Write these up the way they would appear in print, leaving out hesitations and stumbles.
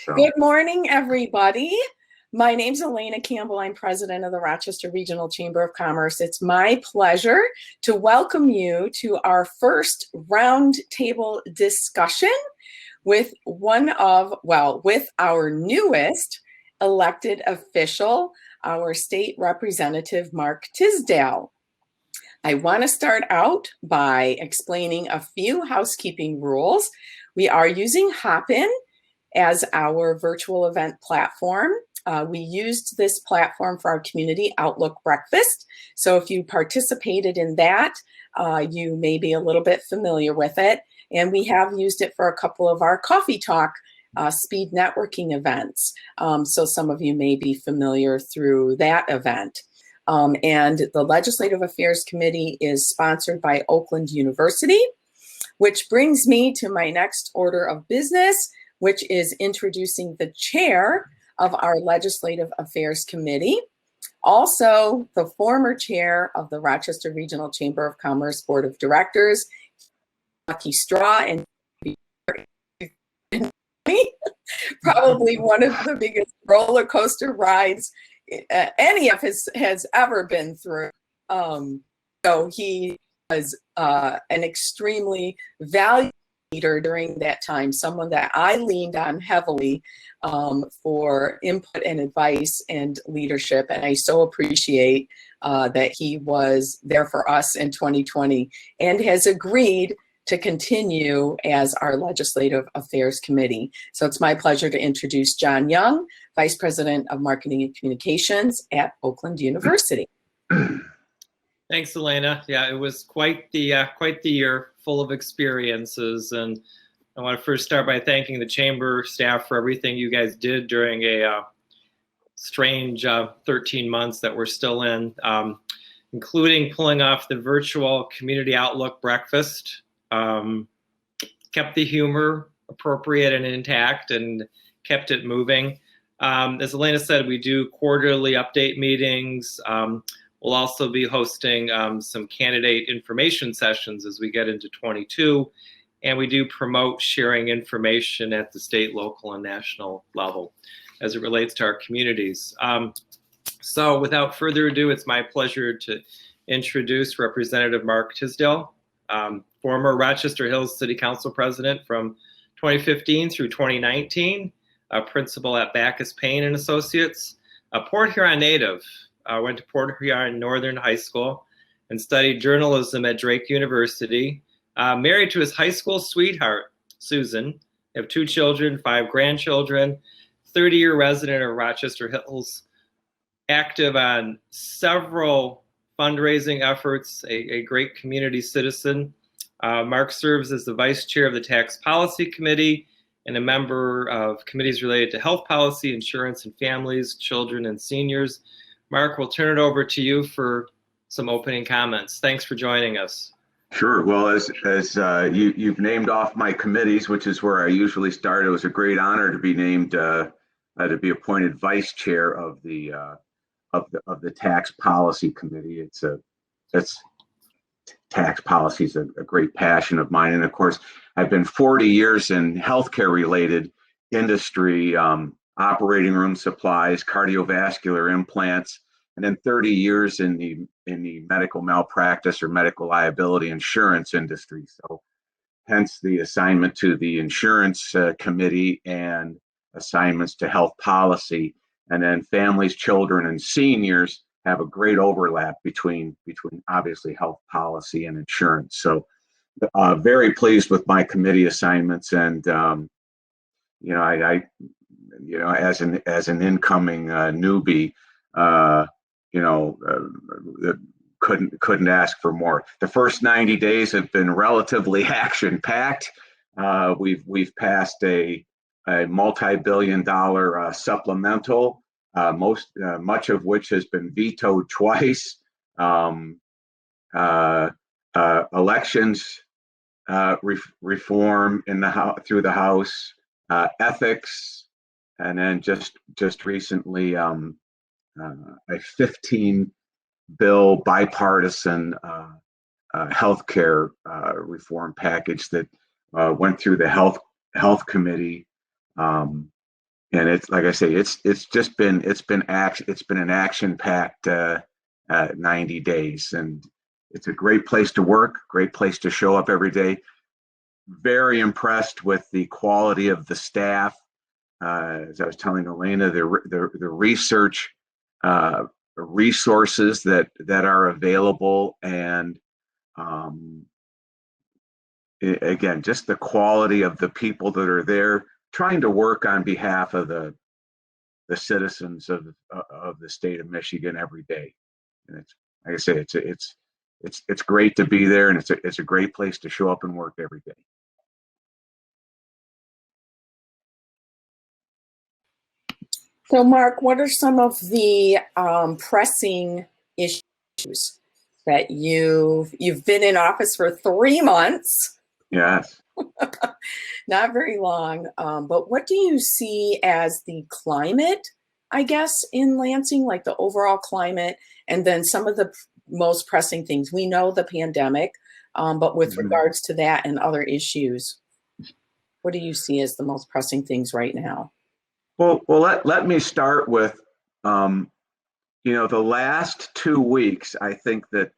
So Good morning, everybody. My name's Elena Campbell. I'm president of the Rochester Regional Chamber of Commerce. It's my pleasure to welcome you to our first roundtable discussion with with our newest elected official, our state representative, Mark Tisdel. I want to start out by explaining a few housekeeping rules. We are using Hopin as our virtual event platform. We used this platform for our community outlook breakfast. So if you participated in that, you may be a little bit familiar with it. And we have used it for a couple of our coffee talk speed networking events. So some of you may be familiar through that event. And the Legislative Affairs Committee is sponsored by Oakland University, which brings me to my next order of business, which is introducing the chair of our Legislative Affairs Committee, also the former chair of the Rochester Regional Chamber of Commerce Board of Directors, Lucky Straw, and probably one of the biggest roller coaster rides any of us has ever been through. So he was an extremely valuable leader during that time, someone that I leaned on heavily for input and advice and leadership. And I so appreciate that he was there for us in 2020 and has agreed to continue as our Legislative Affairs Committee. So it's my pleasure to introduce John Young, Vice President of Marketing and Communications at Oakland University. Thanks, Elena. Yeah, it was quite the year, full of experiences, and I want to first start by thanking the chamber staff for everything you guys did during a strange 13 months that we're still in, including pulling off the virtual community outlook breakfast. Kept the humor appropriate and intact, and kept it moving. As Elena said, we do quarterly update meetings. We'll also be hosting some candidate information sessions as we get into 22, and we do promote sharing information at the state, local, and national level as it relates to our communities. So without further ado, it's my pleasure to introduce Representative Mark Tisdel, former Rochester Hills City Council President from 2015 through 2019, a principal at Backus Payne and Associates, a Port Huron native. Went to Port Huron Northern High School and studied journalism at Drake University. Married to his high school sweetheart, Susan. They have 2 children, 5 grandchildren, 30-year resident of Rochester Hills, active on several fundraising efforts, a great community citizen. Mark serves as the vice chair of the Tax Policy Committee and a member of committees related to health policy, insurance and families, children and seniors. Mark, we'll turn it over to you for some opening comments. Thanks for joining us. sure. Well, as you've named off my committees, which is where I usually start, it was a great honor to be named to be appointed vice chair of the Tax Policy Committee. Tax policy is a great passion of mine, and of course, I've been 40 years in healthcare related industry. Operating room supplies, cardiovascular implants, and then 30 years in the medical malpractice or medical liability insurance industry. So hence the assignment to the insurance committee and assignments to health policy. And then families, children, and seniors have a great overlap between obviously health policy and insurance. So very pleased with my committee assignments, and I as an incoming newbie, couldn't ask for more. The first 90 days have been relatively action-packed. We've passed a multi-billion-dollar supplemental, much of which has been vetoed twice. Elections reform through the House, ethics. And then just recently, a 15-bill bipartisan healthcare reform package that went through the health committee and it's like I say, it's been an action-packed 90 days, and it's a great place to work, great place to show up every day. Very impressed with the quality of the staff. As I was telling Elena, the research resources that are available, and again, just the quality of the people that are there trying to work on behalf of the citizens of the state of Michigan every day. And it's, like I say, it's great to be there, and it's a great place to show up and work every day. So, Mark, what are some of the pressing issues that you've been in office for 3 months? Yes. Not very long, but what do you see as the climate, I guess, in Lansing, like the overall climate, and then some of the most pressing things? We know the pandemic, but with regards to that and other issues, what do you see as the most pressing things right now? Well, let me start with, the last 2 weeks. I think that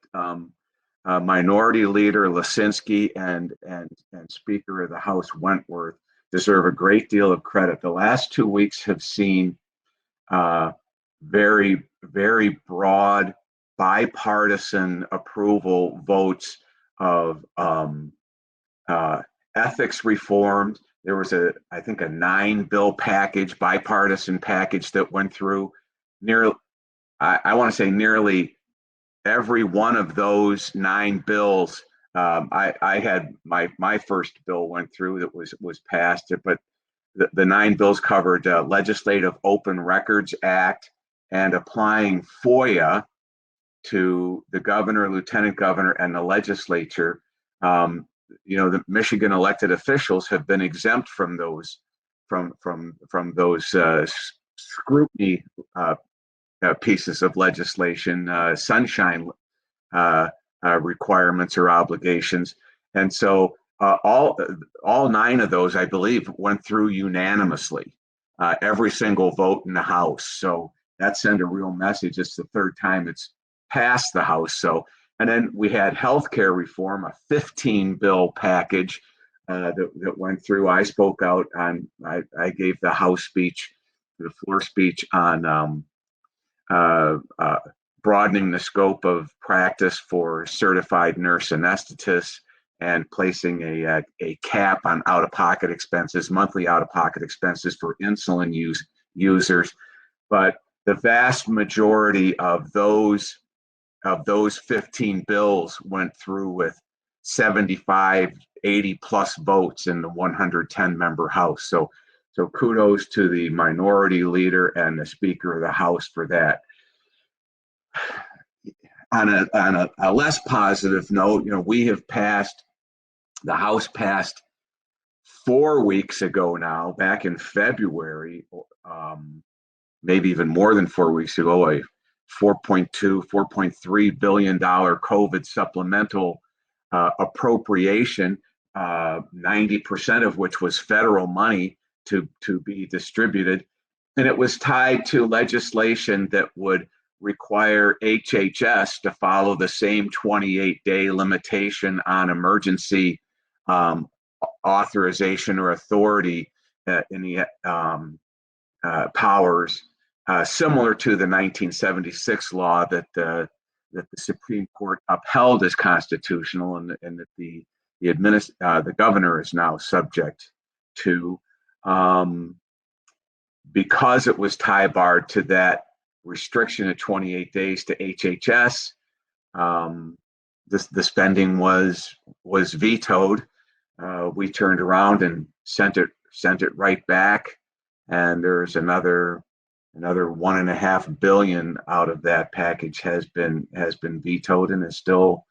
Minority Leader Lisinski and Speaker of the House Wentworth deserve a great deal of credit. The last 2 weeks have seen very, very broad bipartisan approval votes of ethics reform. There was I think a 9-bill package, bipartisan package that went through. I want to say nearly every one of those 9 bills. I had my first bill went through that was passed, but the 9 bills covered Legislative Open Records Act and applying FOIA to the governor, lieutenant governor, and the legislature. The Michigan elected officials have been exempt from those scrutiny pieces of legislation, sunshine requirements or obligations, and so all 9 of those, I believe, went through unanimously. Every single vote in the House. So that sent a real message. It's the 3rd time it's passed the House. So, and then we had healthcare reform, a 15-bill package that went through. I spoke out on. I gave the House speech, the floor speech on broadening the scope of practice for certified nurse anesthetists and placing a cap on out-of-pocket expenses, monthly out-of-pocket expenses for insulin users. But the vast majority of those 15 bills went through with 75, 80 plus votes in the 110-member House. So kudos to the Minority Leader and the Speaker of the House for that. On a less positive note, the House passed 4 weeks ago now, back in February, maybe even more than 4 weeks ago, a $4.3 billion COVID supplemental appropriation, 90% of which was federal money to be distributed. And it was tied to legislation that would require HHS to follow the same 28-day limitation on emergency authorization or authority in the powers, similar to the 1976 law that the Supreme Court upheld as constitutional, and that the governor is now subject to, because it was tie-barred to that restriction of 28 days to HHS. The spending was vetoed. We turned around and sent it right back, and there's another $1.5 billion out of that package has been vetoed, and we're still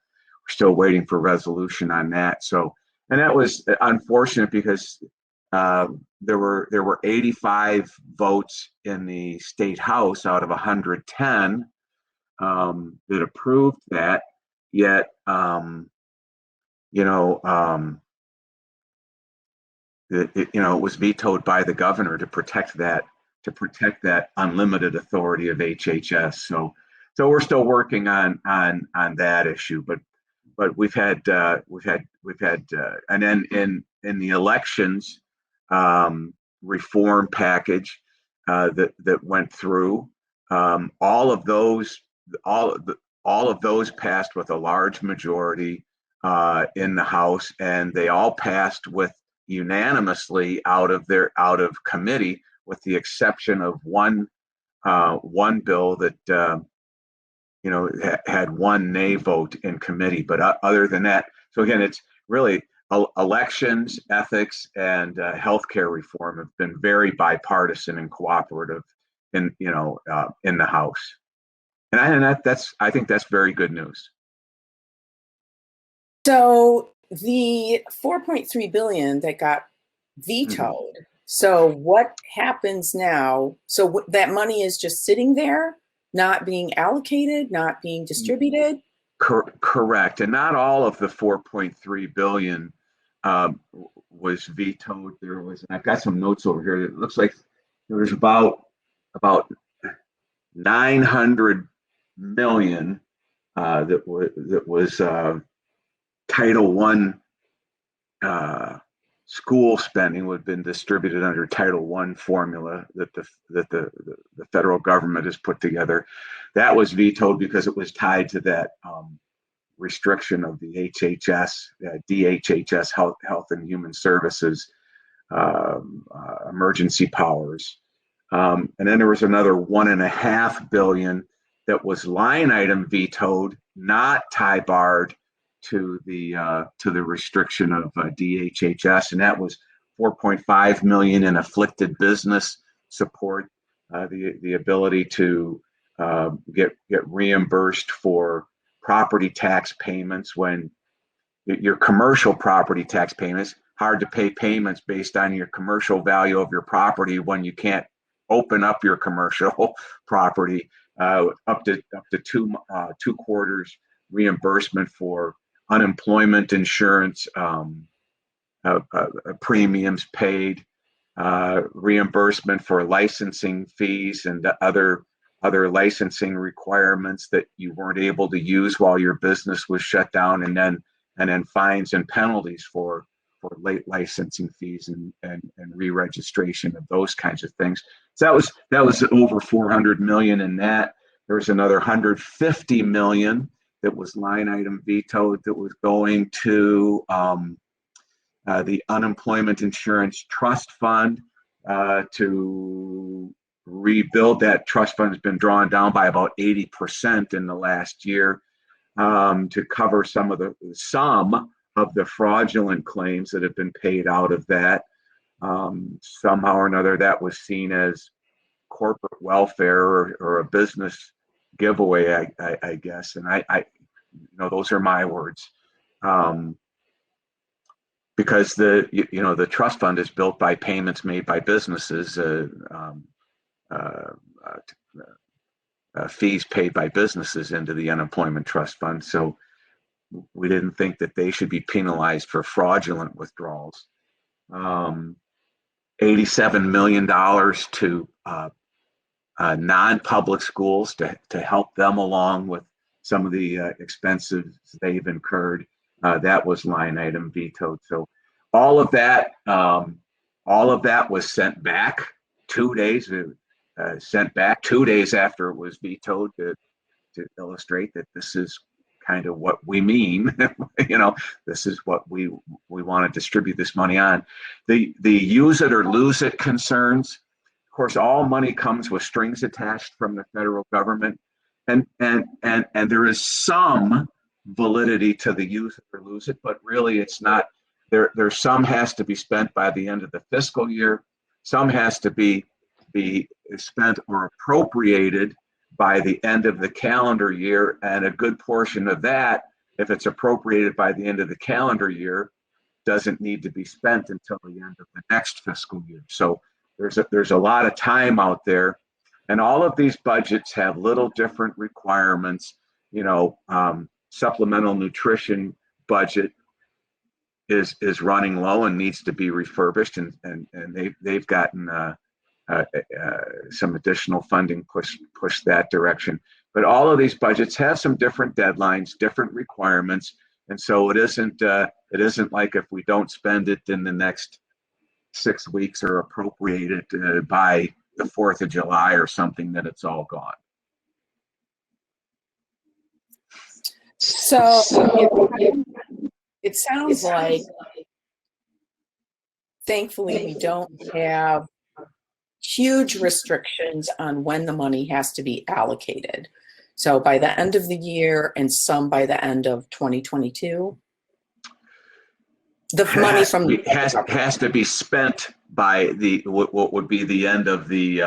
waiting for resolution on that. So, and that was unfortunate because there were 85 votes in the state House out of 110 that approved that. Yet, it was vetoed by the governor to protect that to protect that unlimited authority of HHS. So we're still working on that issue, but we've had and then in the elections reform package that went through, all of those passed with a large majority in the House, and they all passed with unanimously out of committee, with the exception of one bill that had one nay vote in committee. But other than that, so again, it's really elections, ethics, and healthcare reform have been very bipartisan and cooperative in the House, and I think that's very good news. So the $4.3 billion that got vetoed. Mm-hmm. So what happens now? So that money is just sitting there, not being allocated, not being distributed? Correct. And not all of the $4.3 billion was vetoed. There was, and I've got some notes over here. It looks like there was about $900 million that was Title I school spending would have been distributed under Title I formula that the federal government has put together. That was vetoed because it was tied to that restriction of the HHS, DHHS, Health and Human Services emergency powers. And then there was another $1.5 billion that was line item vetoed, not tie barred to the restriction of DHHS, and that was $4.5 million in afflicted business support, the ability to get reimbursed for property tax payments when your commercial property tax payments, hard to pay payments based on your commercial value of your property when you can't open up your commercial property, up to two quarters reimbursement for unemployment insurance, premiums paid, reimbursement for licensing fees and other licensing requirements that you weren't able to use while your business was shut down, and then fines and penalties for late licensing fees and re-registration of those kinds of things. So that was over $400 million in that. There was another $150 million that was line item vetoed that was going to the Unemployment Insurance Trust Fund to rebuild. That trust fund has been drawn down by about 80% in the last year to cover some of the fraudulent claims that have been paid out of that. Somehow or another, that was seen as corporate welfare or a business giveaway, I guess. And I those are my words, because the trust fund is built by payments made by businesses, fees paid by businesses into the unemployment trust fund. So we didn't think that they should be penalized for fraudulent withdrawals. $87 million to non-public schools to help them along with some of the expenses they've incurred. That was line item vetoed. So all of that was sent back 2 days. Sent back 2 days after it was vetoed to illustrate that this is kind of what we mean. This is what we want to distribute this money on. The use it or lose it concerns. Of course, all money comes with strings attached from the federal government, and there is some validity to the use it or lose it, but really it's not. There's some has to be spent by the end of the fiscal year. Some has to be spent or appropriated by the end of the calendar year, and a good portion of that, if it's appropriated by the end of the calendar year, doesn't need to be spent until the end of the next fiscal year. So there's a lot of time out there, and all of these budgets have little different requirements. Supplemental nutrition budget is running low and needs to be refurbished, and they've gotten some additional funding push that direction. But all of these budgets have some different deadlines, different requirements, and so it isn't like if we don't spend it in the next 6 weeks or appropriate it by the 4th of July or something, that it's all gone. So it sounds like, thankfully, we don't have huge restrictions on when the money has to be allocated. So by the end of the year and some by the end of 2022, the money from has to be spent by what would be the end of the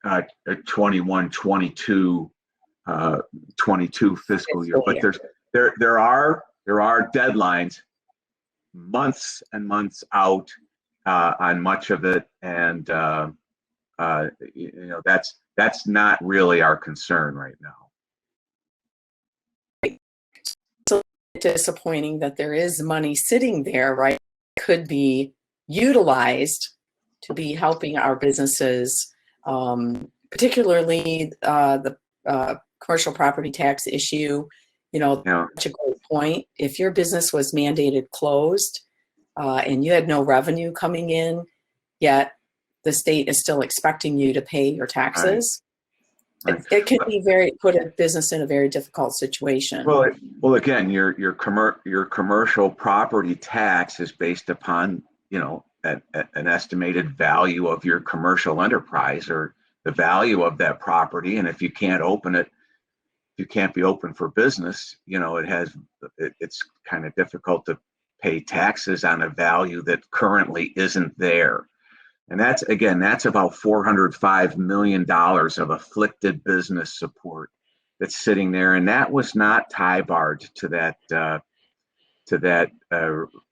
21-22 fiscal year. But there are deadlines months and months out on much of it, and that's not really our concern right now. It's disappointing that there is money sitting there, right? Could be utilized to be helping our businesses, particularly the commercial property tax issue. Such a great point. If your business was mandated closed and you had no revenue coming in, yet the state is still expecting you to pay your taxes, right. It can be put a business in a very difficult situation. Well, again, your commercial property tax is based upon an estimated value of your commercial enterprise or the value of that property, and if you can't open it, you can't be open for business. It's kind of difficult to pay taxes on a value that currently isn't there. And that's about $405 million of afflicted business support that's sitting there. And that was not tie-barred to that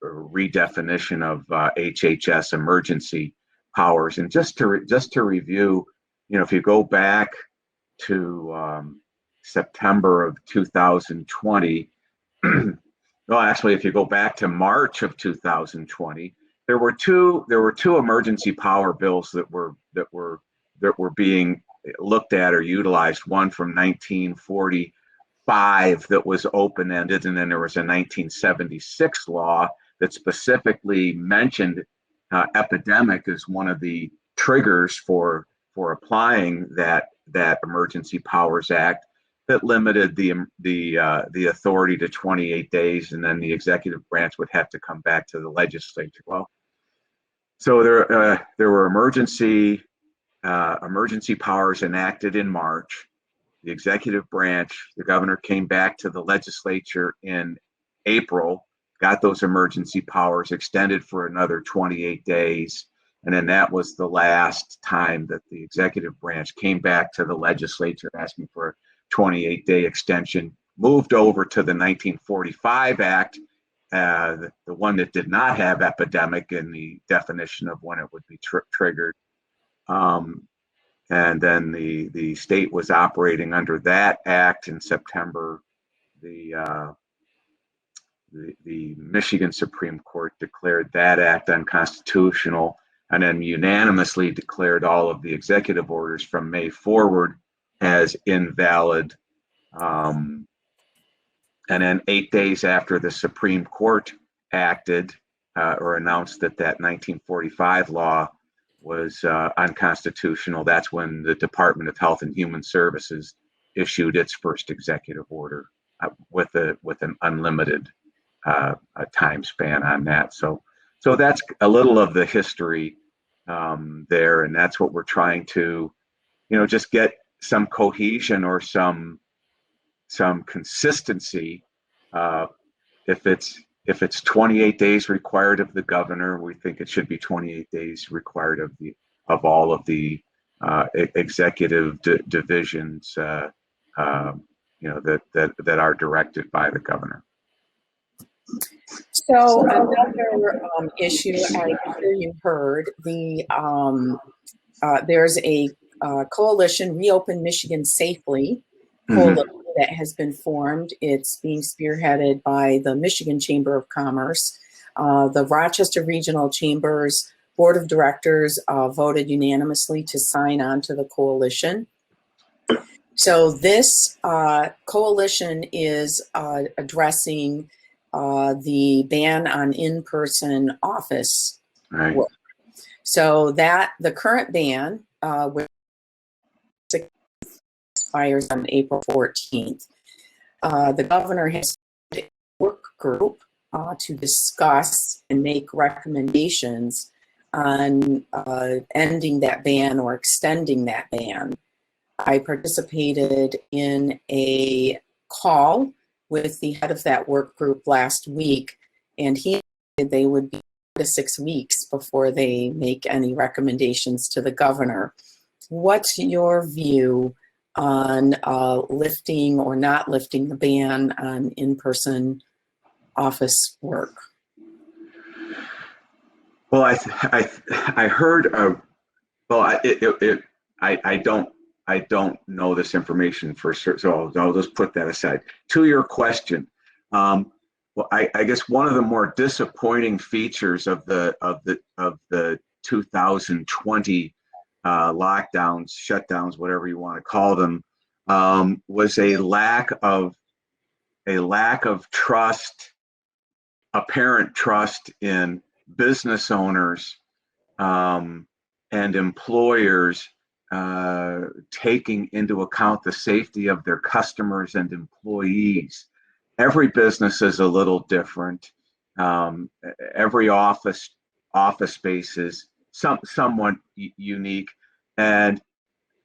redefinition of HHS emergency powers. And just to review, if you go back to September of 2020, well, actually, if you go back to March of 2020, there were two emergency power bills that were being looked at or utilized. One from 1945 that was open-ended, and then there was a 1976 law that specifically mentioned epidemic as one of the triggers for applying that Emergency Powers Act that limited the authority to 28 days, and then the executive branch would have to come back to the legislature. Well, so there were emergency powers enacted in March. The executive branch, the governor, came back to the legislature in April, got those emergency powers extended for another 28 days. And then that was the last time that the executive branch came back to the legislature asking for a 28-day extension, moved over to the 1945 Act, the one that did not have epidemic in the definition of when it would be triggered. And then the state was operating under that act in September. The Michigan Supreme Court declared that act unconstitutional, and then unanimously declared all of the executive orders from May forward as invalid. And then 8 days after the Supreme Court acted or announced that 1945 law was unconstitutional, that's when the Department of Health and Human Services issued its first executive order with an unlimited time span on that. So that's a little of the history there, and that's what we're trying to, just get some cohesion or some consistency. If it's 28 days required of the governor, we think it should be 28 days required of all of the executive divisions, that are directed by the governor. So another issue I'm sure you heard, there's a coalition, Reopen Michigan Safely coalition, that has been formed. It's being spearheaded by the Michigan Chamber of Commerce, the Rochester Regional Chambers, board of directors voted unanimously to sign on to the coalition. So this coalition is addressing the ban on in-person office work. So that the current ban, which expires on April 14th, the governor has a work group to discuss and make recommendations on ending that ban or extending that ban. I participated in a call with the head of that work group last week, and he said they would be 4 to 6 weeks before they make any recommendations to the governor. What's your view on lifting or not lifting the ban on in-person office work? Well, I heard. Well, I don't know this information for sure, so I'll just put that aside. To your question, well, I guess one of the more disappointing features of the 2020 lockdowns, shutdowns, whatever you want to call them, was a lack of trust, apparent trust in business owners and employers taking into account the safety of their customers and employees. Every business is a little different. Every office space is somewhat unique, and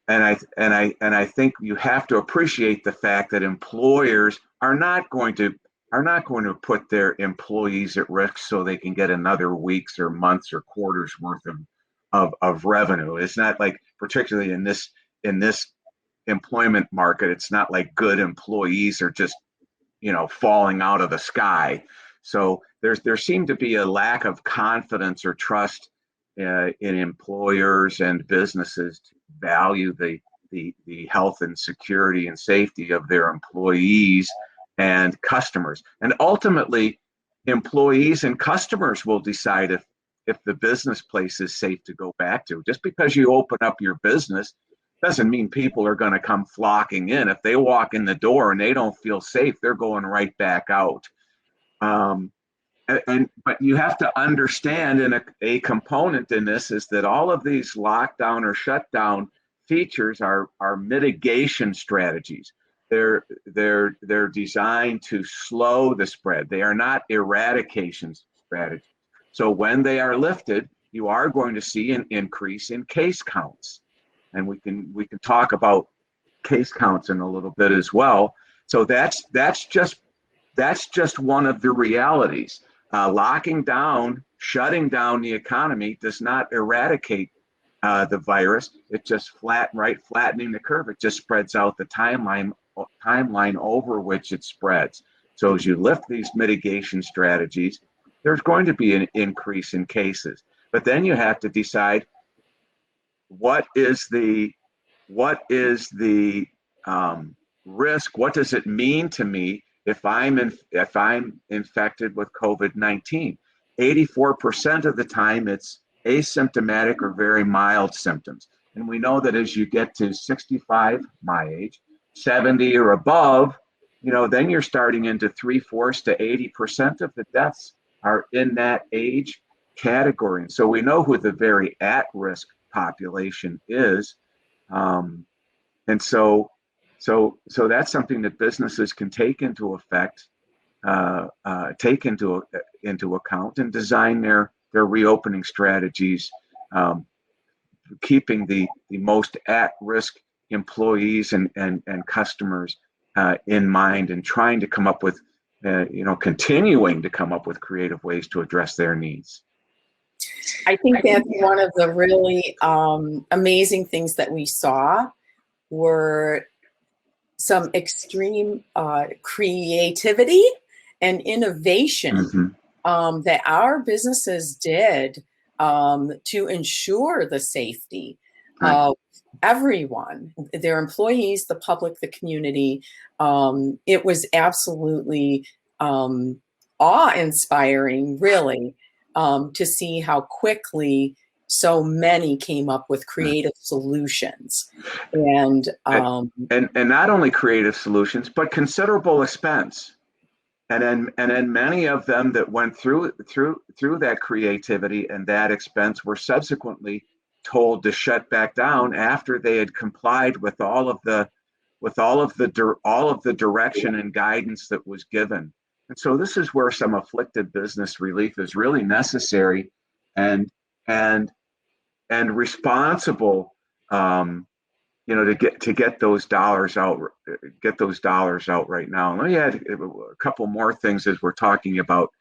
I think you have to appreciate the fact that employers are not going to put their employees at risk so they can get another week's or months or quarters worth of revenue. It's not like, particularly in this employment market, it's not like good employees are just, falling out of the sky. So there seemed to be a lack of confidence or trust in employers and businesses to value the health and security and safety of their employees and customers. And ultimately, employees and customers will decide if the business place is safe to go back to. Just because you open up your business doesn't mean people are going to come flocking in. If they walk in the door and they don't feel safe, they're going right back out. But you have to understand, and a component in this is that all of these lockdown or shutdown features are mitigation strategies. They're designed to slow the spread. They are not eradication strategies. So when they are lifted, you are going to see an increase in case counts, and we can talk about case counts in a little bit as well. So that's just one of the realities. Locking down, shutting down the economy does not eradicate the virus. It just flattening the curve. It just spreads out the timeline over which it spreads. So as you lift these mitigation strategies, there's going to be an increase in cases. But then you have to decide what is the risk? What does it mean to me if I'm infected with COVID-19? 84% of the time it's asymptomatic or very mild symptoms. And we know that as you get to 65, my age, 70 or above, then you're starting into 3/4 to 80% of the deaths are in that age category. And so we know who the very at-risk population is. And so that's something that businesses can take into effect, take into account, and design their reopening strategies, keeping the most at-risk employees and customers in mind, and trying to come up with, continuing to come up with creative ways to address their needs. I think that's one of the really amazing things that we saw were some extreme creativity and innovation that our businesses did to ensure the safety of everyone, their employees, the public, the community. It was absolutely awe-inspiring, really. to see how quickly so many came up with creative solutions. And not only creative solutions, but considerable expense. And then many of them that went through that creativity and that expense were subsequently told to shut back down after they had complied with all of the direction and guidance that was given. And so this is where some afflicted business relief is really necessary and responsible, to get those dollars out right now. And let me add a couple more things as we're talking about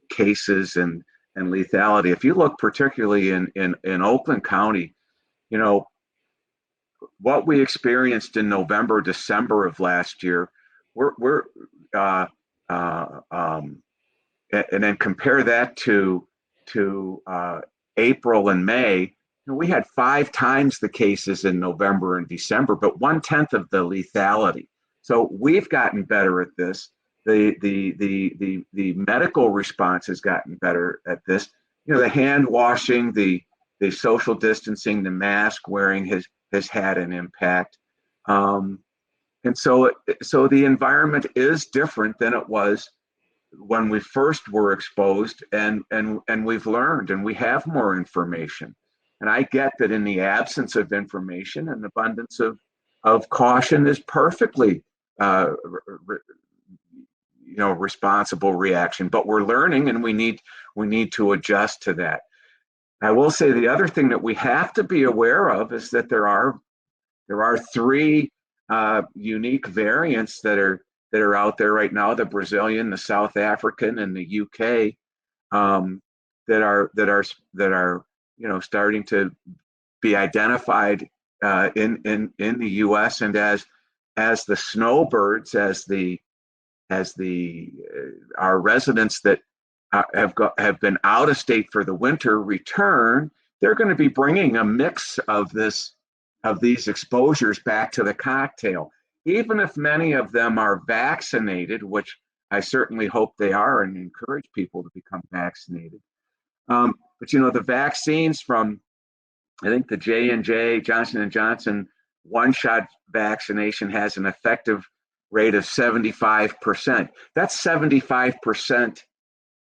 cases and lethality. If you look particularly in Oakland County, what we experienced in November, December of last year, and then compare that to April and May. We had 5 times the cases in November and December, but 1/10 of the lethality. So we've gotten better at this. The medical response has gotten better at this. The hand washing, the social distancing, the mask wearing has had an impact. And so the environment is different than it was when we first were exposed, and we've learned and we have more information. And I get that in the absence of information, an abundance of caution is perfectly responsible reaction. But we're learning, and we need to adjust to that. I will say the other thing that we have to be aware of is that there are 3 unique variants that are out there right now: the Brazilian, the South African, and the UK, that are starting to be identified in the U.S. and as the snowbirds, as our residents that have been out of state for the winter return, they're going to be bringing a mix of these exposures back to the cocktail. Even if many of them are vaccinated, which I certainly hope they are, and encourage people to become vaccinated. But the vaccines from, I think, the J&J, Johnson & Johnson one-shot vaccination has an effective rate of 75%. That's 75%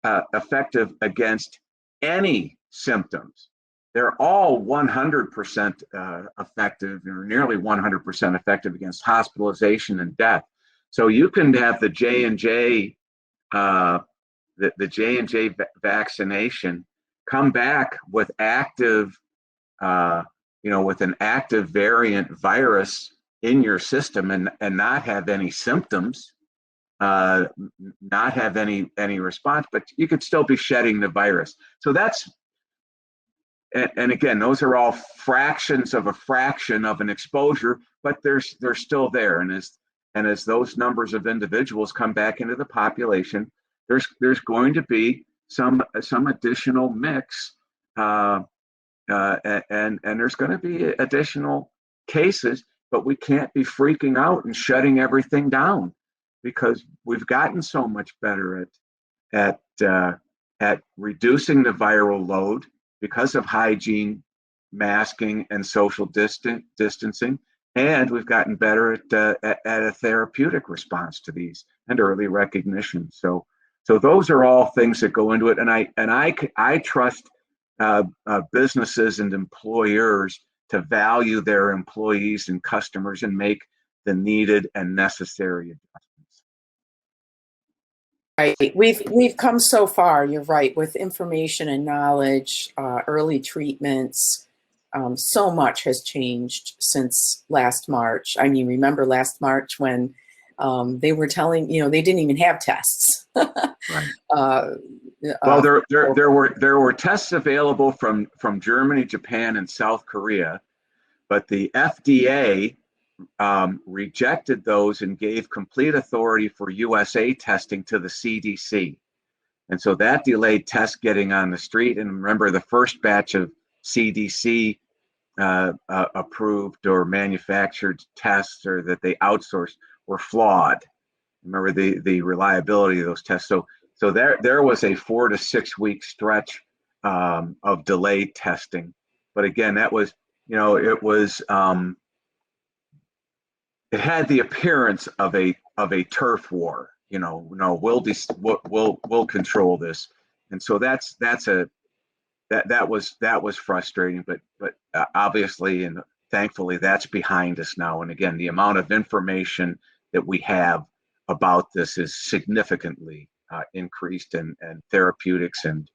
effective against any symptoms. They're all 100% effective, or nearly 100% effective against hospitalization and death. So you can have the J&J, the J&J vaccination come back with active, with an active variant virus in your system and not have any symptoms, not have any response, but you could still be shedding the virus. So that's, and again, those are all fractions of a fraction of an exposure, but they're still there. And as those numbers of individuals come back into the population, there's going to be some additional mix, and there's going to be additional cases, but we can't be freaking out and shutting everything down, because we've gotten so much better at reducing the viral load because of hygiene, masking, and social distancing. And we've gotten better at a therapeutic response to these and early recognition. So those are all things that go into it. And I trust businesses and employers to value their employees and customers and make the needed and necessary adjustments. Right. We've come so far, you're right, with information and knowledge, early treatments. So much has changed since last March. I mean, remember last March when they were telling, they didn't even have tests. Right. Well, there were tests available from Germany, Japan, and South Korea, but the FDA rejected those and gave complete authority for USA testing to the CDC. And so that delayed tests getting on the street. And remember, the first batch of CDC approved or manufactured tests, or that they outsourced, were flawed. Remember, the reliability of those tests. So So there was a 4 to 6 week stretch of delayed testing. But again, that was, it was, it had the appearance of a turf war. No, we'll control this, and so that was frustrating. But obviously and thankfully that's behind us now. And again, the amount of information that we have about this is significantly increased, and therapeutics and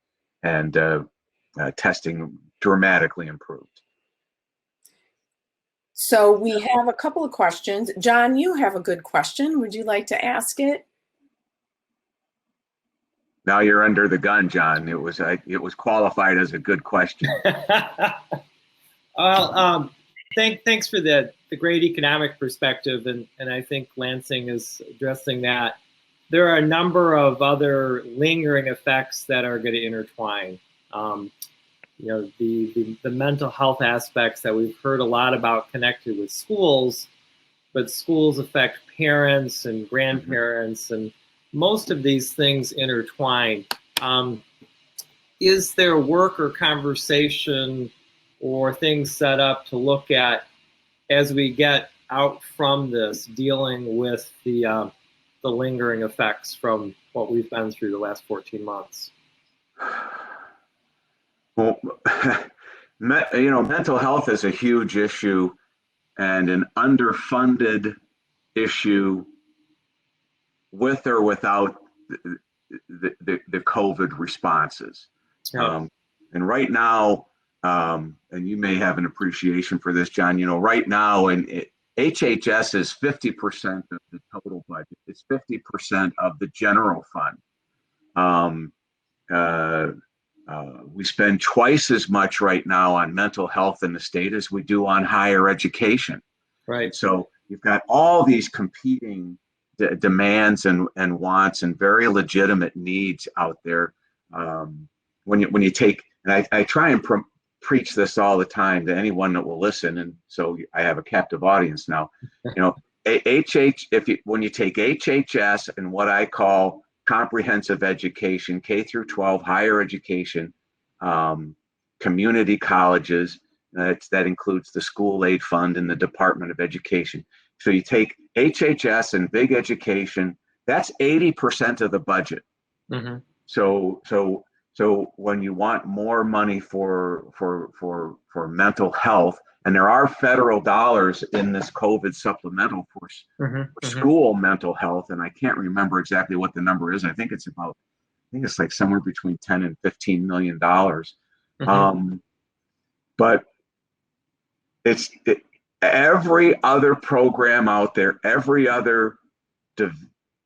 testing dramatically improved. So we have a couple of questions. John, you have a good question. Would you like to ask it? Now you're under the gun, John. It was qualified as a good question. Well, thanks for the great economic perspective, and I think Lansing is addressing that. There are a number of other lingering effects that are going to intertwine. The mental health aspects that we've heard a lot about connected with schools, but schools affect parents and grandparents, and most of these things intertwine. Is there work or conversation or things set up to look at as we get out from this, dealing with the lingering effects from what we've been through the last 14 months? Well, mental health is a huge issue and an underfunded issue with or without the COVID responses. Yeah. And right now, and you may have an appreciation for this, John, right now, HHS is 50% of the total budget. It's 50% of the general fund. We spend twice as much right now on mental health in the state as we do on higher education. Right. So you've got all these competing demands and wants and very legitimate needs out there. When you take, and I try and preach this all the time to anyone that will listen, and so I have a captive audience now. When you take HHS and what I call comprehensive education, K through 12, higher education, community colleges, that includes the school aid fund and the Department of Education. So you take HHS and big education, that's 80% of the budget. Mm-hmm. So when you want more money for mental health, and there are federal dollars in this COVID supplemental for school mental health, and I can't remember exactly what the number is. I think it's like somewhere between $10 and $15 million. But every other program out there, every other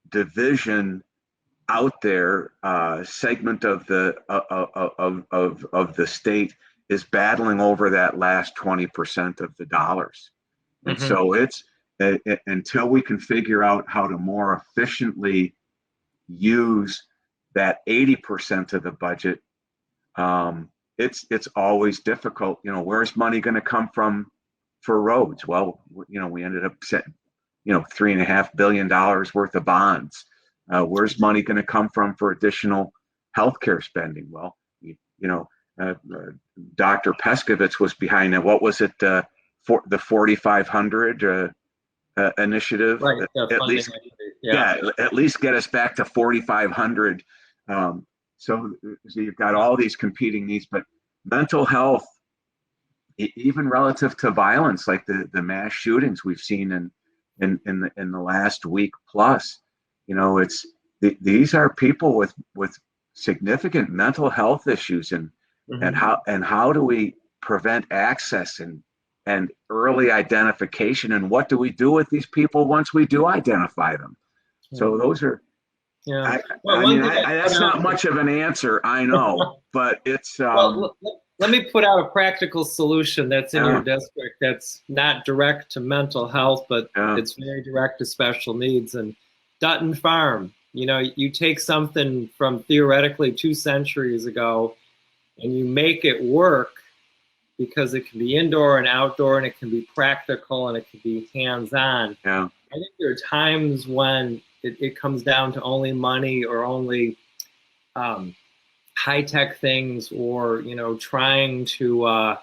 division out there, segment of the state is battling over that last 20% of the dollars. And so it's until we can figure out how to more efficiently use that 80% of the budget, it's always difficult. Where's money going to come from for roads? Well, we ended up setting, $3.5 billion worth of bonds. Where's money going to come from for additional healthcare spending? Well, Dr. Peskovitz was behind it. What was it? For the 4,500 initiative. Right. At least get us back to 4,500. So you've got all these competing needs, but mental health, even relative to violence, like the mass shootings we've seen in the last week plus, these are people with significant mental health issues, and how do we prevent access and early identification, and what do we do with these people once we do identify them? So those are. Yeah, that's not much of an answer, I know, but it's. Let me put out a practical solution that's in your district that's not direct to mental health, but it's very direct to special needs. And Dutton Farm, you take something from theoretically 2 centuries ago and you make it work because it can be indoor and outdoor, and it can be practical, and it can be hands-on. Yeah. I think there are times when it comes down to only money or only high-tech things, or trying to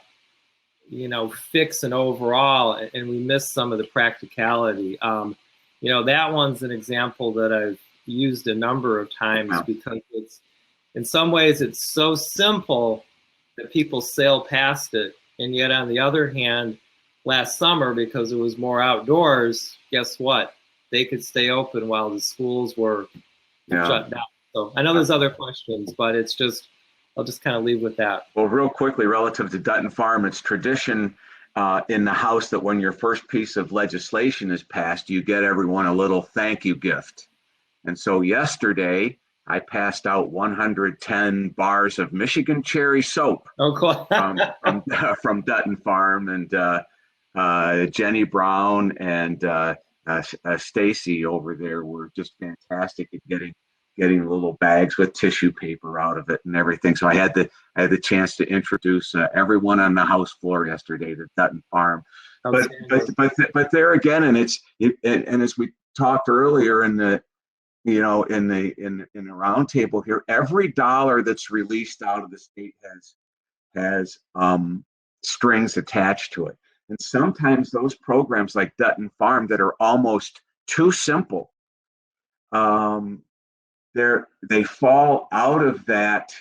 fix an overall, and we miss some of the practicality. That one's an example that I've used a number of times, because it's, in some ways, it's so simple that people sail past it. And yet, on the other hand, last summer, because it was more outdoors, guess what? They could stay open while the schools were shut down. So I know there's other questions, but I'll just kind of leave with that. Well, real quickly, relative to Dutton Farm, it's tradition in the House that when your first piece of legislation is passed, you get everyone a little thank you gift. And so yesterday, I passed out 110 bars of Michigan cherry soap from Dutton Farm, and Jenny Brown and Stacy over there were just fantastic at getting little bags with tissue paper out of it and everything. So I had the chance to introduce everyone on the House floor yesterday to Dutton Farm. But there again, and as we talked earlier in the roundtable here, every dollar that's released out of the state has strings attached to it. And sometimes those programs like Dutton Farm that are almost too simple, they fall out of that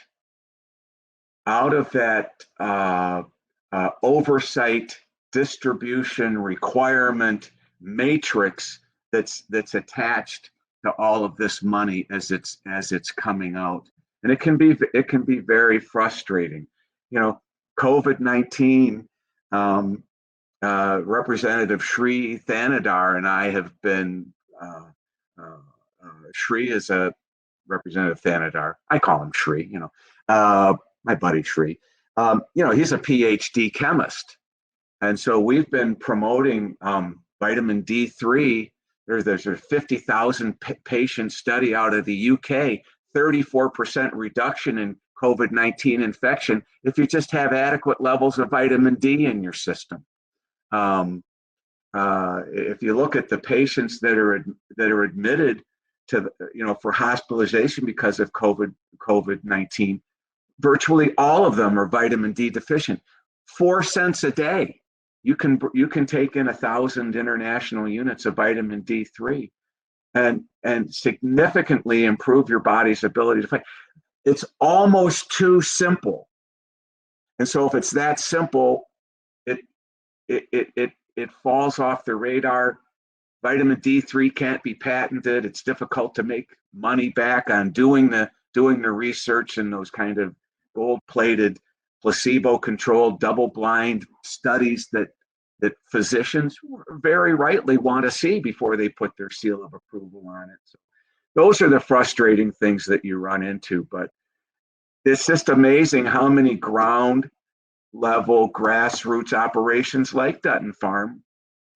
oversight, distribution, requirement matrix that's attached to all of this money as it's coming out, and it can be very frustrating. COVID-19. Representative Shri Thanadar and I have been. Shri is a Representative Thanadar. I call him Shri. My buddy Shri. He's a PhD chemist, and so we've been promoting vitamin D3. There's a 50,000 patient study out of the UK, 34% reduction in COVID-19 infection if you just have adequate levels of vitamin D in your system. If you look at the patients that are admitted to for hospitalization because of COVID-19, virtually all of them are vitamin D deficient. 4 cents a day. You can take in 1,000 international units of vitamin D3 and significantly improve your body's ability to fight. It's almost too simple. And so if it's that simple, it falls off the radar. Vitamin D3 can't be patented. It's difficult to make money back on doing the research and those kind of gold-plated, placebo-controlled, double-blind studies that physicians very rightly want to see before they put their seal of approval on it. So those are the frustrating things that you run into. But it's just amazing how many ground-level grassroots operations like Dutton Farm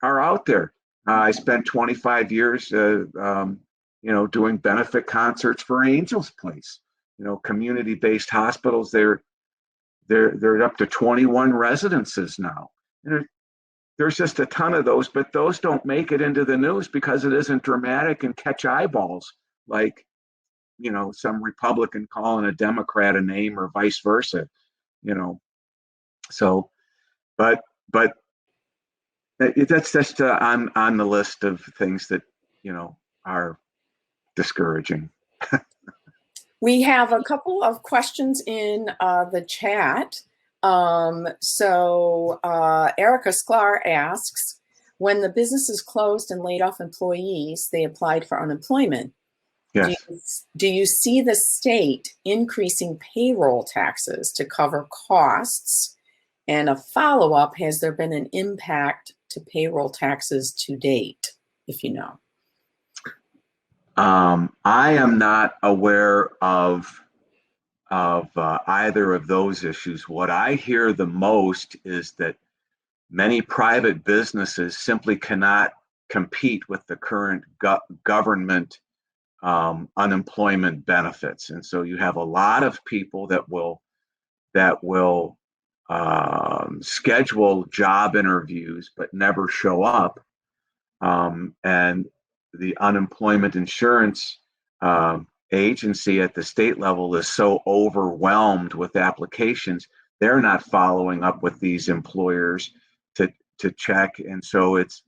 are out there. I spent 25 years, doing benefit concerts for Angel's Place. Community-based hospitals. They're up to 21 residences now. There's just a ton of those, but those don't make it into the news because it isn't dramatic and catch eyeballs like, some Republican calling a Democrat a name or vice versa. So, but that's just on the list of things that are discouraging. We have a couple of questions in the chat. So Erica Sklar asks, when the businesses closed and laid off employees, they applied for unemployment. Yes. Do you see the state increasing payroll taxes to cover costs? And a follow-up, has there been an impact to payroll taxes to date, if you know? I am not aware of either of those issues. What I hear the most is that many private businesses simply cannot compete with the current government unemployment benefits, and so you have a lot of people that will schedule job interviews but never show up, and the unemployment insurance agency at the state level is so overwhelmed with applications, they're not following up with these employers to check, and so it's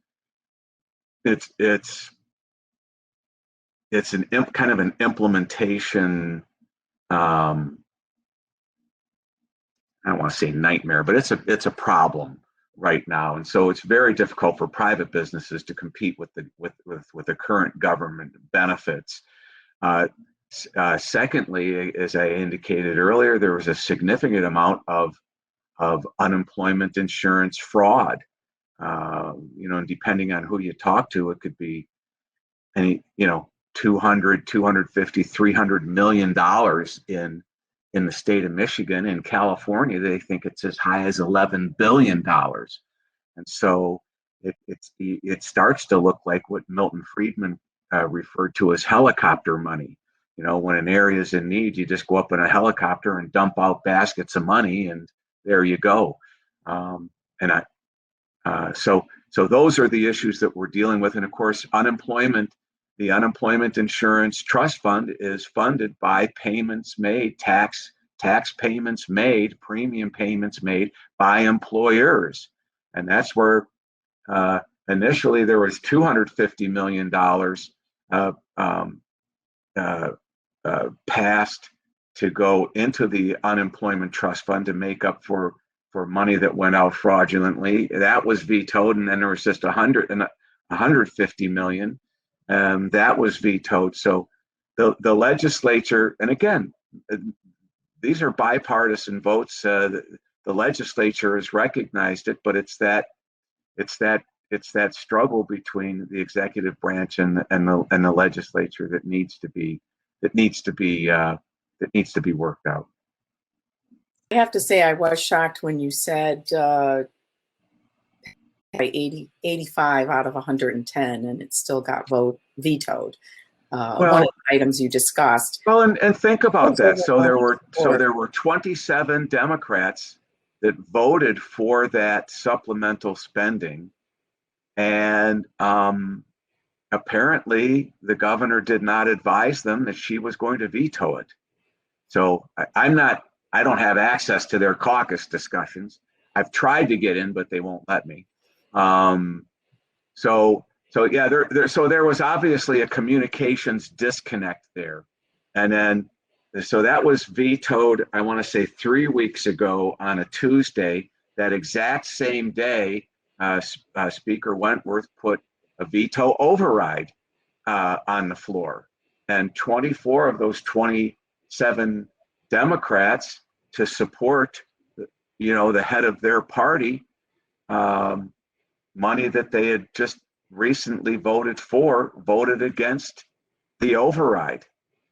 kind of an implementation. I don't want to say nightmare, but it's a problem right now, and so it's very difficult for private businesses to compete with the current government benefits. Secondly, as I indicated earlier, there was a significant amount of unemployment insurance fraud. And depending on who you talk to, it could be any, 200, 250, $300 million in the state of Michigan. In California, they think it's as high as $11 billion. And so it starts to look like what Milton Friedman referred to as helicopter money. When an area is in need, you just go up in a helicopter and dump out baskets of money, and there you go. So those are the issues that we're dealing with. And of course, the Unemployment Insurance Trust Fund is funded by payments made, tax payments made, premium payments made by employers. And that's where initially there was $250 million passed to go into the Unemployment Trust Fund to make up for money that went out fraudulently. That was vetoed, and then there was just $150 million. That was vetoed. So the legislature, and again, these are bipartisan votes. The legislature has recognized it, but it's that struggle between the executive branch and the legislature that needs to be worked out. I have to say, I was shocked when you said 85 out of 110, and it still got vetoed. One of the items you discussed. Well, and think about that. So there were 27 Democrats that voted for that supplemental spending, and apparently the governor did not advise them that she was going to veto it. So I don't have access to their caucus discussions. I've tried to get in, but they won't let me. So there was obviously a communications disconnect there. And then, so that was vetoed, I want to say 3 weeks ago on a Tuesday. That exact same day, Speaker Wentworth put a veto override on the floor. And 24 of those 27 Democrats, to support, the head of their party, money that they had just recently voted against the override.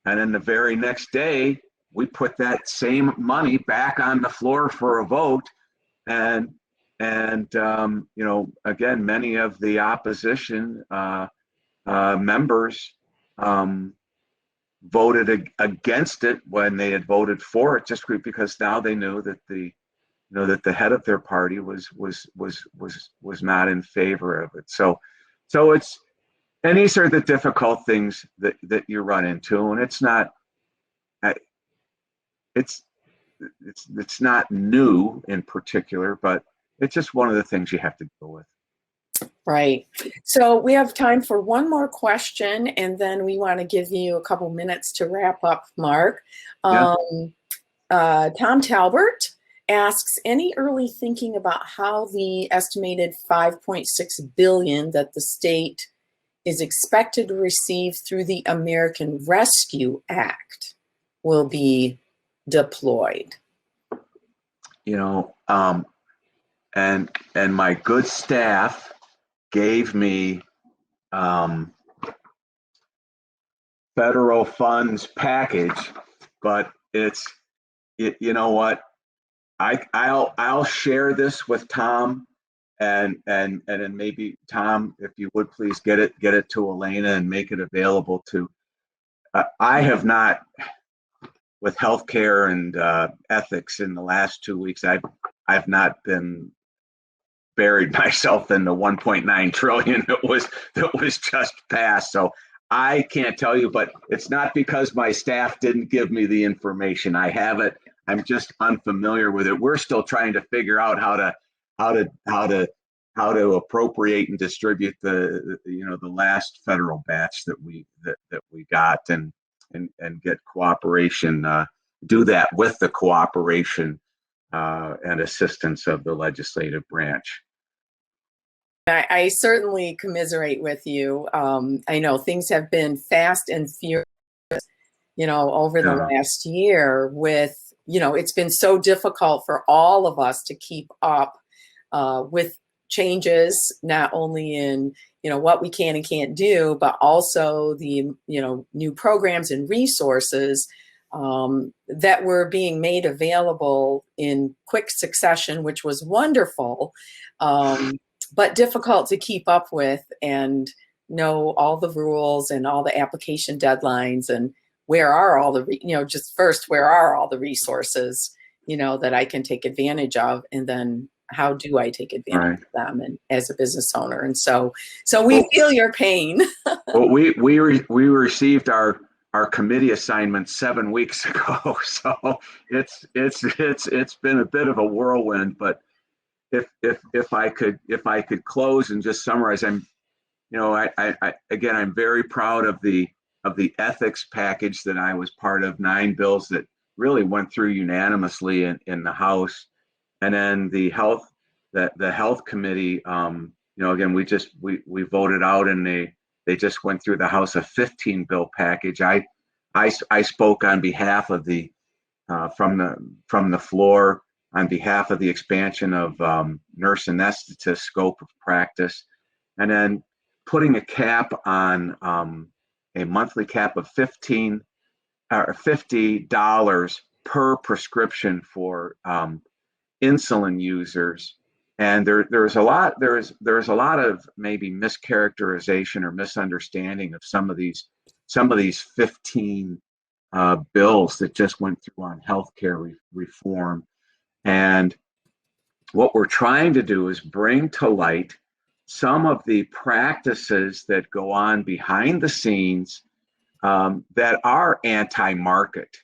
And then the very next day, we put that same money back on the floor for a vote. And again, many of the opposition members voted against it when they had voted for it, just because now they knew that the head of their party was not in favor of it. So it's, and these are the difficult things that you run into, and it's not new in particular, but it's just one of the things you have to deal with. Right. So we have time for one more question, and then we want to give you a couple minutes to wrap up, Mark. Yeah. Tom Talbert asks, any early thinking about how the estimated $5.6 billion that the state is expected to receive through the American Rescue Act will be deployed? And my good staff gave me federal funds package, but you know what? I'll share this with Tom, and then maybe Tom, if you would please get it to Elena and make it available to. I have not, with healthcare and ethics in the last 2 weeks, I've not been buried myself in the 1.9 trillion that was just passed. So I can't tell you, but it's not because my staff didn't give me the information. I have it. I'm just unfamiliar with it. We're still trying to figure out how to appropriate and distribute the last federal batch that we got and get cooperation. Do that with the cooperation and assistance of the legislative branch. I certainly commiserate with you. I know things have been fast and furious, over the last year with, it's been so difficult for all of us to keep up with changes, not only in, what we can and can't do, but also the, new programs and resources that were being made available in quick succession, which was wonderful. But difficult to keep up with and know all the rules and all the application deadlines and where are all the, where are all the resources, that I can take advantage of, and then how do I take advantage of them and as a business owner? And so we feel your pain. Well, we received our committee assignment 7 weeks ago, so it's been a bit of a whirlwind, but if I could close and just summarize, I'm very proud of the ethics package that I was part of, 9 bills that really went through unanimously in the House, and then the health committee. Again, we voted out, and they just went through the House, a 15 bill package. I spoke on behalf of the from the floor on behalf of the expansion of nurse anesthetist scope of practice, and then putting a cap on a monthly cap of $50 per prescription for insulin users. And there's a lot of maybe mischaracterization or misunderstanding of some of these 15 bills that just went through on healthcare reform. And what we're trying to do is bring to light some of the practices that go on behind the scenes that are anti-market,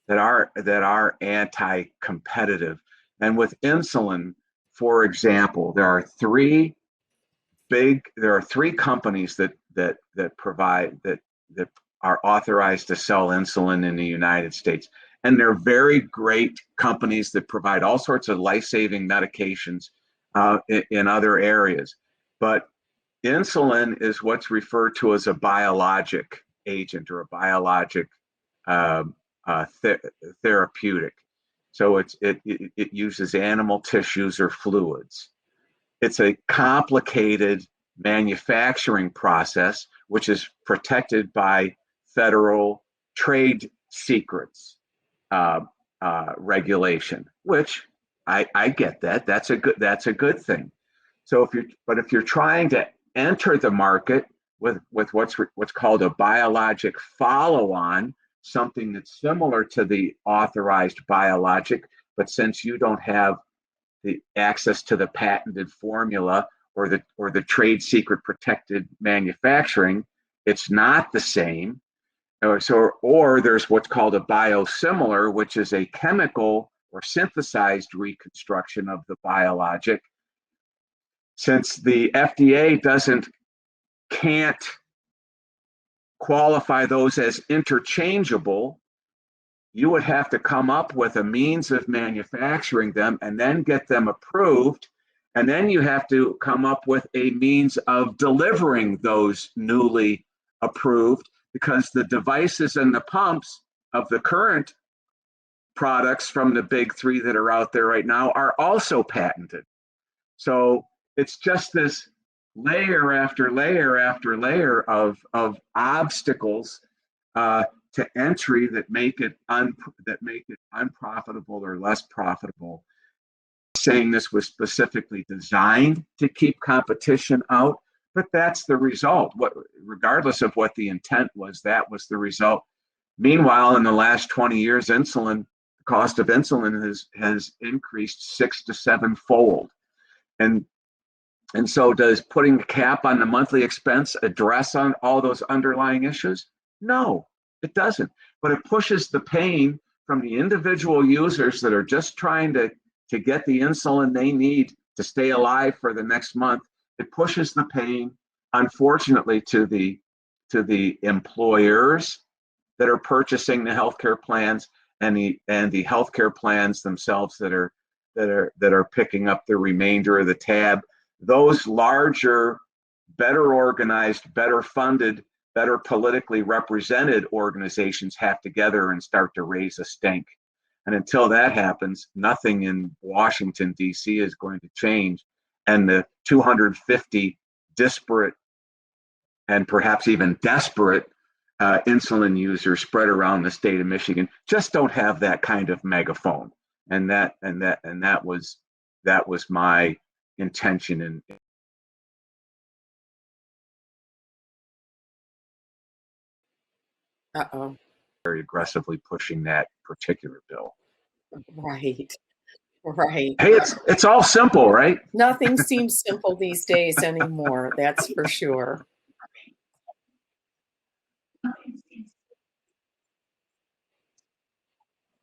that are anti-competitive. And with insulin, for example, there are three companies that are authorized to sell insulin in the United States. And they're very great companies that provide all sorts of life-saving medications in other areas. But insulin is what's referred to as a biologic agent or a biologic therapeutic. So it uses animal tissues or fluids. It's a complicated manufacturing process, which is protected by federal trade secrets regulation, which I get that. That's a good thing. So if you're trying to enter the market with what's called a biologic follow-on, something that's similar to the authorized biologic, but since you don't have the access to the patented formula or the trade secret protected manufacturing, it's not the same. Or there's what's called a biosimilar, which is a chemical or synthesized reconstruction of the biologic. Since the FDA can't qualify those as interchangeable, you would have to come up with a means of manufacturing them and then get them approved. And then you have to come up with a means of delivering those newly approved, because the devices and the pumps of the current products from the big three that are out there right now are also patented. So it's just this layer after layer after layer of obstacles to entry that make it unprofitable or less profitable. Saying this was specifically designed to keep competition out, but that's the result. Regardless of what the intent was, that was the result. Meanwhile, in the last 20 years, the cost of insulin has increased 6 to 7 fold. And And so does putting a cap on the monthly expense address on all those underlying issues? No, it doesn't. But it pushes the pain from the individual users that are just trying to get the insulin they need to stay alive for the next month. It pushes the pain, unfortunately, to the employers that are purchasing the healthcare plans and the healthcare plans themselves that are picking up the remainder of the tab. Those larger, better organized, better funded, better politically represented organizations have together and start to raise a stink. And until that happens, nothing in Washington, D.C. is going to change. And the 250 disparate and perhaps even desperate insulin users spread around the state of Michigan just don't have that kind of megaphone. And that was my intention in very aggressively pushing that particular bill. Right. Right. Hey, it's all simple, right? Nothing seems simple these days anymore. That's for sure.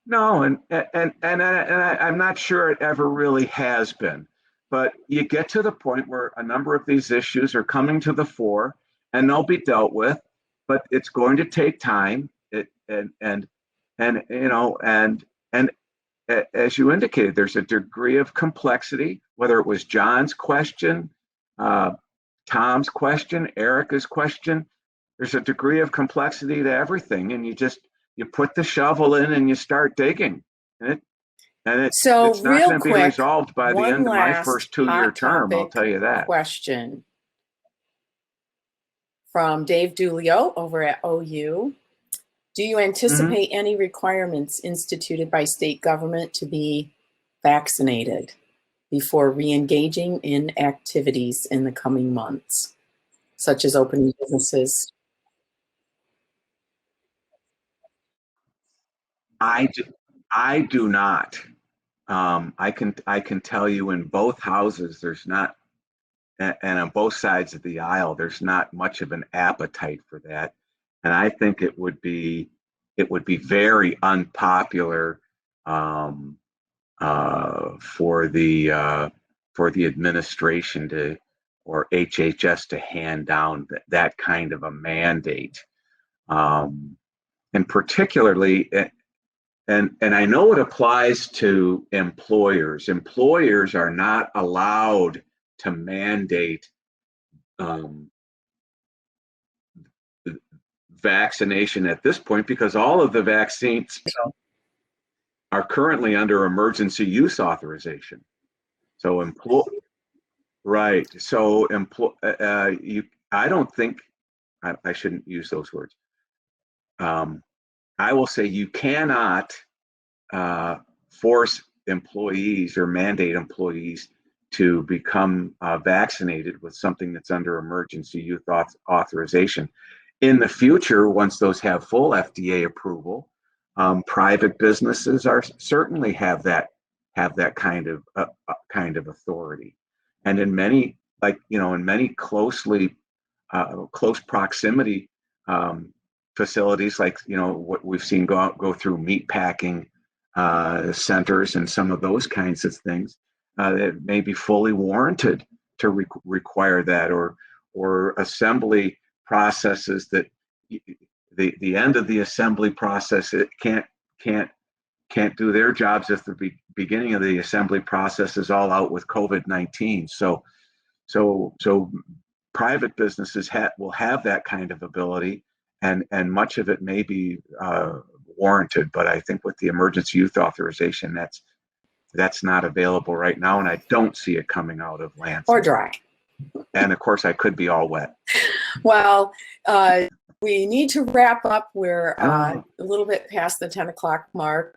No, and I'm not sure it ever really has been. But you get to the point where a number of these issues are coming to the fore, and they'll be dealt with. But it's going to take time. And as you indicated, there's a degree of complexity. Whether it was John's question, Tom's question, Erica's question, there's a degree of complexity to everything, and you put the shovel in and you start digging, and it's not going to be resolved by the end of my first 2-year term. I'll tell you that. Question from Dave Dulio over at OU. Do you anticipate any requirements instituted by state government to be vaccinated before re-engaging in activities in the coming months, such as opening businesses? I do not. I can tell you in both houses, there's not, and on both sides of the aisle, there's not much of an appetite for that. And I think it would be very unpopular for the administration or HHS to hand down that kind of a mandate, and particularly. And I know it applies to employers. Employers are not allowed to mandate vaccination at this point because all of the vaccines are currently under emergency use authorization. So right. So I don't think I shouldn't use those words. I will say you cannot force employees or mandate employees to become vaccinated with something that's under emergency use authorization. In the future, once those have full FDA approval, private businesses certainly have that kind of authority, and in many close proximity facilities, like what we've seen go through meat packing centers and some of those kinds of things, that may be fully warranted to require that, or assembly processes that the end of the assembly process, it can't do their jobs if the beginning of the assembly process is all out with COVID-19. So private businesses will have that kind of ability, and much of it may be warranted. But I think with the emergency use authorization, that's not available right now, and I don't see it coming out of Lansing. Or dry. And of course, I could be all wet. Well, we need to wrap up. We're a little bit past the 10 o'clock mark.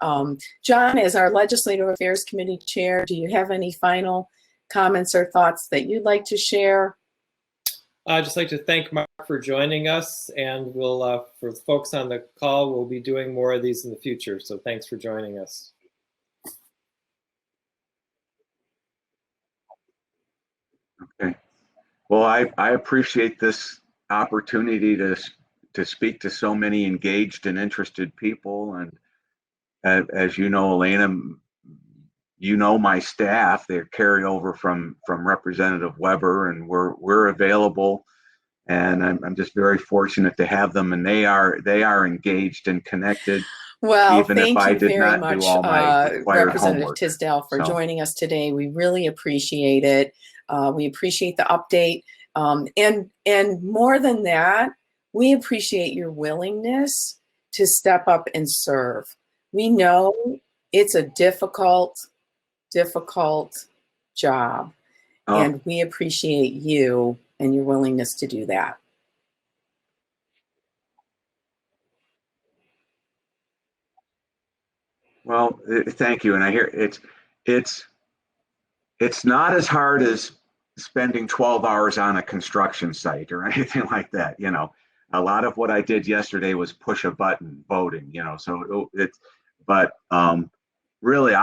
John, as our Legislative Affairs Committee Chair, do you have any final comments or thoughts that you'd like to share? I'd just like to thank Mark for joining us, and we'll, for the folks on the call, we'll be doing more of these in the future. So thanks for joining us. Okay. Well, I appreciate this opportunity to speak to so many engaged and interested people. And as you know, Elena, you know my staff. They're carried over from Representative Weber, and we're available. And I'm just very fortunate to have them, and they are engaged and connected. Well, Even if thank I you did very not much, do all my required Representative homework. Tisdel, for So, joining us today. We really appreciate it. We appreciate the update. And more than that, we appreciate your willingness to step up and serve. We know it's a difficult job, and we appreciate you and your willingness to do that. well, thank you. And I hear it's not as hard as spending 12 hours on a construction site or anything like that. You know, a lot of what I did yesterday was push a button voting, you know, so but really,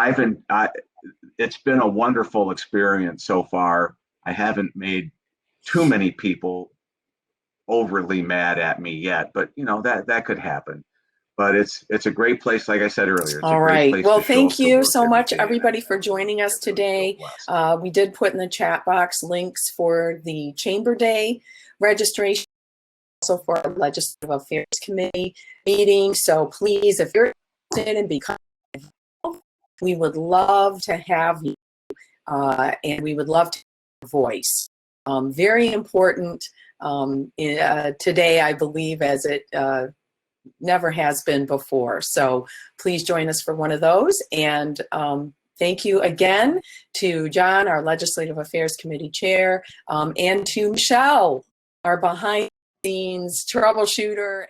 it's been a wonderful experience so far. I haven't made too many people overly mad at me yet, but you know, that could happen. But it's a great place, like I said earlier. It's All a great right. place Well, to show thank up to you work so every much, day, and everybody, for I'm joining us so today. blessed. We did put in the chat box links for the Chamber Day registration, also for our Legislative Affairs Committee meeting. So please, if you're interested in becoming involved, we would love to have you, and we would love to have your voice. Very important today, I believe, as it never has been before. So please join us for one of those. And thank you again to John, our Legislative Affairs Committee Chair, and to Michelle, our behind the scenes troubleshooter.